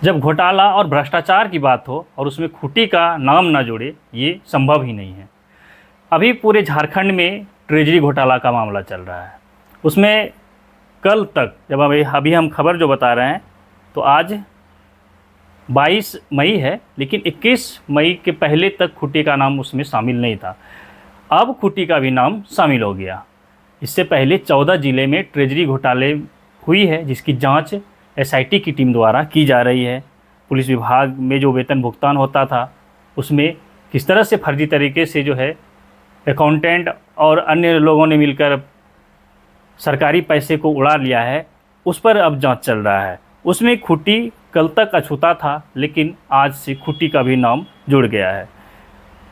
जब घोटाला और भ्रष्टाचार की बात हो और उसमें खूंटी का नाम ना जुड़े, ये संभव ही नहीं है। अभी पूरे झारखंड में ट्रेजरी घोटाला का मामला चल रहा है। उसमें कल तक, जब अभी हम खबर जो बता रहे हैं, तो आज 22 मई है, लेकिन 21 मई के पहले तक खूंटी का नाम उसमें शामिल नहीं था। अब खूंटी का भी नाम शामिल हो गया। इससे पहले 14 ज़िले में ट्रेजरी घोटाले हुई है, जिसकी जांच एसआईटी की टीम द्वारा की जा रही है। पुलिस विभाग में जो वेतन भुगतान होता था, उसमें किस तरह से फर्जी तरीके से जो है अकाउंटेंट और अन्य लोगों ने मिलकर सरकारी पैसे को उड़ा लिया है, उस पर अब जांच चल रहा है। उसमें खूंटी कल तक अछूता था, लेकिन आज से खूंटी का भी नाम जुड़ गया है।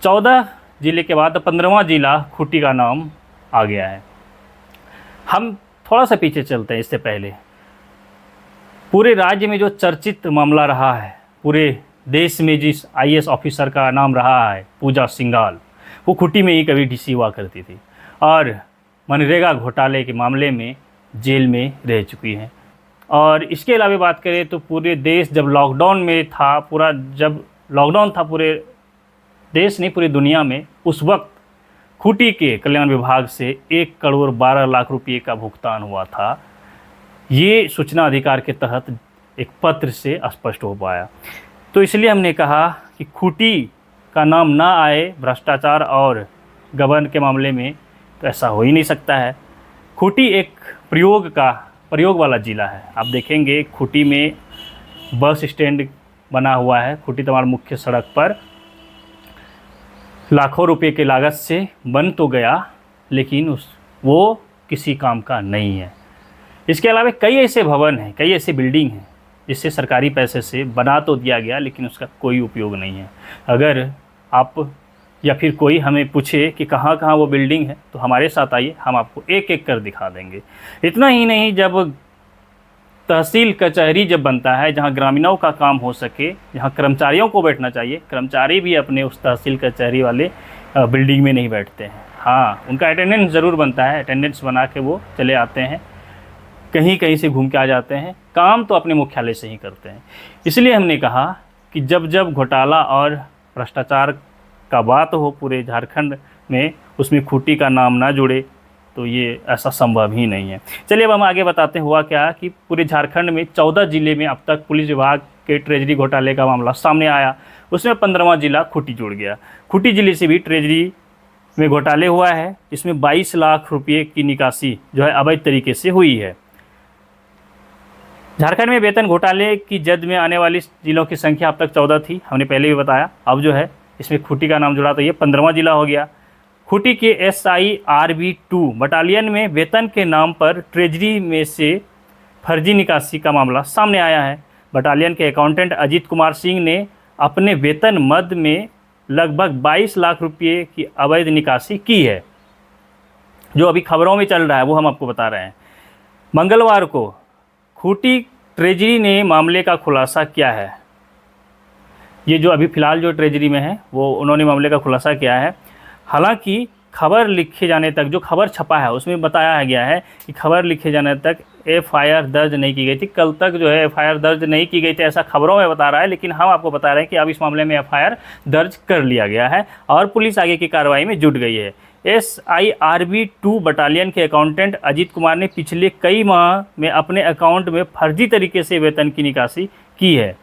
14 ज़िले के बाद 15वां ज़िला खूंटी का नाम आ गया है। हम थोड़ा सा पीछे चलते हैं। इससे पहले पूरे राज्य में जो चर्चित मामला रहा है, पूरे देश में जिस आईएएस ऑफिसर का नाम रहा है, पूजा सिंघाल, वो खूंटी में ही कभी डीसी हुआ करती थी और मनरेगा घोटाले के मामले में जेल में रह चुकी हैं। और इसके अलावा बात करें तो पूरे देश जब लॉकडाउन में था, जब लॉकडाउन था पूरे देश नहीं पूरी दुनिया में, उस वक्त खूंटी के कल्याण विभाग से 1 करोड़ 12 लाख रुपये का भुगतान हुआ था। ये सूचना अधिकार के तहत एक पत्र से स्पष्ट हो पाया। तो इसलिए हमने कहा कि खूंटी का नाम ना आए भ्रष्टाचार और गबन के मामले में, तो ऐसा हो ही नहीं सकता है। खूंटी एक प्रयोग वाला ज़िला है। आप देखेंगे खूंटी में बस स्टैंड बना हुआ है। खूंटी तमाड़ मुख्य सड़क पर लाखों रुपए के लागत से बन तो गया, लेकिन वो किसी काम का नहीं है। इसके अलावा कई ऐसे भवन हैं, कई ऐसे बिल्डिंग हैं जिससे सरकारी पैसे से बना तो दिया गया, लेकिन उसका कोई उपयोग नहीं है। अगर आप या फिर कोई हमें पूछे कि कहाँ कहाँ वो बिल्डिंग है, तो हमारे साथ आइए, हम आपको एक एक कर दिखा देंगे। इतना ही नहीं, जब तहसील कचहरी जब बनता है, जहाँ ग्रामीणों का काम हो सके, जहाँ कर्मचारियों को बैठना चाहिए, कर्मचारी भी अपने उस तहसील कचहरी वाले बिल्डिंग में नहीं बैठते हैं। हाँ, उनका अटेंडेंस ज़रूर बनता है, अटेंडेंस बना के वो चले आते हैं, कहीं कहीं से घूम के आ जाते हैं, काम तो अपने मुख्यालय से ही करते हैं। इसलिए हमने कहा कि जब जब घोटाला और भ्रष्टाचार का बात हो पूरे झारखंड में, उसमें खूंटी का नाम ना जुड़े, तो ये ऐसा संभव ही नहीं है। चलिए अब हम आगे बताते हैं हुआ क्या कि पूरे झारखंड में 14 ज़िले में अब तक पुलिस विभाग के ट्रेजरी घोटाले का मामला सामने आया। उसमें 15वां ज़िला खूंटी जुड़ गया। खूंटी ज़िले से भी ट्रेजरी में घोटाले हुआ है, इसमें 22 लाख रुपये की निकासी जो है अवैध तरीके से हुई है। झारखंड में वेतन घोटाले की जद में आने वाली ज़िलों की संख्या अब तक 14 थी, हमने पहले भी बताया। अब जो है इसमें खूंटी का नाम जुड़ा, तो ये 15वां ज़िला हो गया। खूंटी के SIRB 2 बटालियन में वेतन के नाम पर ट्रेजरी में से फर्जी निकासी का मामला सामने आया है। बटालियन के अकाउंटेंट अजीत कुमार सिंह ने अपने वेतन मद में लगभग 22 लाख रुपये की अवैध निकासी की है। जो अभी खबरों में चल रहा है वो हम आपको बता रहे हैं। मंगलवार को खूंटी ट्रेजरी ने मामले का खुलासा किया है। ये जो अभी फ़िलहाल जो ट्रेजरी में है, वो उन्होंने मामले का खुलासा किया है। हालांकि खबर लिखे जाने तक, जो खबर छपा है उसमें बताया गया है कि खबर लिखे जाने तक FIR दर्ज नहीं की गई थी। कल तक जो है FIR दर्ज नहीं की गई थी, ऐसा खबरों में बता रहा है, लेकिन हम आपको बता रहे हैं कि अब इस मामले में FIR दर्ज कर लिया गया है और पुलिस आगे की कार्रवाई में जुट गई है। SIRB 2 बटालियन के अकाउंटेंट अजीत कुमार ने पिछले कई माह में अपने अकाउंट में फर्जी तरीके से वेतन की निकासी की है।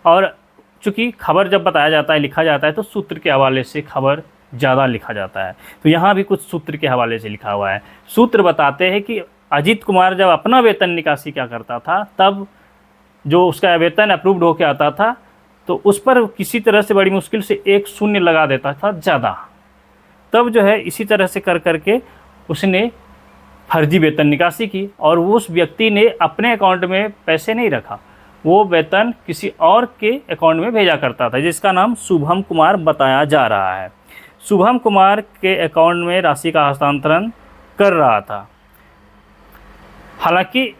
और चूँकि खबर जब बताया जाता है, लिखा जाता है, तो सूत्र के हवाले से खबर ज़्यादा लिखा जाता है। तो यहाँ भी कुछ सूत्र के हवाले से लिखा हुआ है। सूत्र बताते हैं कि अजीत कुमार जब अपना वेतन निकासी क्या करता था, तब जो उसका वेतन अप्रूव्ड होकर आता था, तो उस पर किसी तरह से बड़ी मुश्किल से 1 शून्य लगा देता था ज़्यादा। तब जो है इसी तरह से कर करके उसने फर्जी वेतन निकासी की और उस व्यक्ति ने अपने अकाउंट में पैसे नहीं रखा, वो वेतन किसी और के अकाउंट में भेजा करता था, जिसका नाम शुभम कुमार बताया जा रहा है। शुभम कुमार के अकाउंट में राशि का हस्तांतरण कर रहा था। हालांकि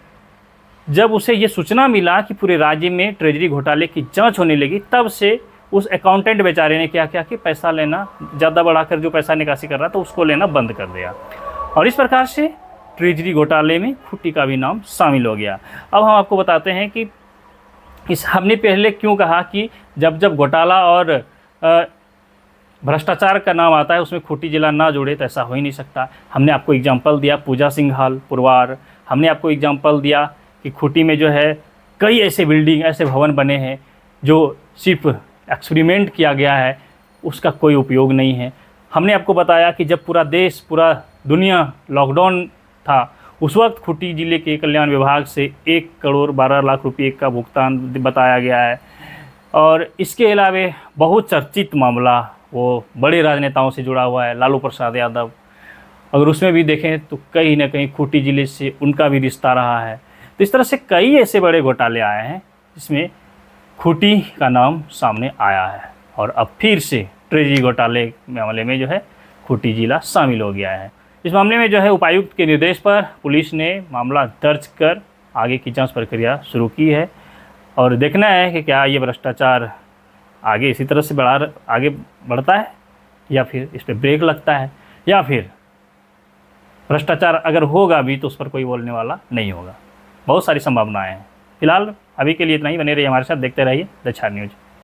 जब उसे ये सूचना मिला कि पूरे राज्य में ट्रेजरी घोटाले की जांच होने लगी, तब से उस अकाउंटेंट बेचारे ने क्या किया कि पैसा लेना ज़्यादा बढ़ाकर जो पैसा निकासी कर रहा था उसको लेना बंद कर दिया, और इस प्रकार से ट्रेजरी घोटाले में खूंटी का भी नाम शामिल हो गया। अब हम आपको बताते हैं कि हमने पहले क्यों कहा कि जब जब घोटाला और भ्रष्टाचार का नाम आता है उसमें खूंटी जिला ना जुड़े तो ऐसा हो ही नहीं सकता। हमने आपको एग्जाम्पल दिया पूजा सिंह हाल पुरवार, हमने आपको एग्जाम्पल दिया कि खूंटी में जो है कई ऐसे बिल्डिंग ऐसे भवन बने हैं जो सिर्फ एक्सपेरिमेंट किया गया है, उसका कोई उपयोग नहीं है। हमने आपको बताया कि जब पूरा देश पूरा दुनिया लॉकडाउन था उस वक्त खूंटी जिले के कल्याण विभाग से 1,12,00,000 रुपये का भुगतान बताया गया है। और इसके अलावा बहुत चर्चित मामला वो बड़े राजनेताओं से जुड़ा हुआ है, लालू प्रसाद यादव, अगर उसमें भी देखें तो कहीं ना कहीं खूंटी जिले से उनका भी रिश्ता रहा है। तो इस तरह से कई ऐसे बड़े घोटाले आए हैं जिसमें खूंटी का नाम सामने आया है और अब फिर से ट्रेजरी घोटाले मामले में जो है खूंटी जिला शामिल हो गया है। इस मामले में जो है उपायुक्त के निर्देश पर पुलिस ने मामला दर्ज कर आगे की जांच प्रक्रिया शुरू की है और देखना है कि क्या ये भ्रष्टाचार आगे इसी तरह से आगे बढ़ता है या फिर इस पर ब्रेक लगता है, या फिर भ्रष्टाचार अगर होगा भी तो उस पर कोई बोलने वाला नहीं होगा। बहुत सारी संभावनाएं हैं। फिलहाल अभी के लिए इतना ही, बने रहिए हमारे साथ, देखते रहिए द 4 न्यूज़।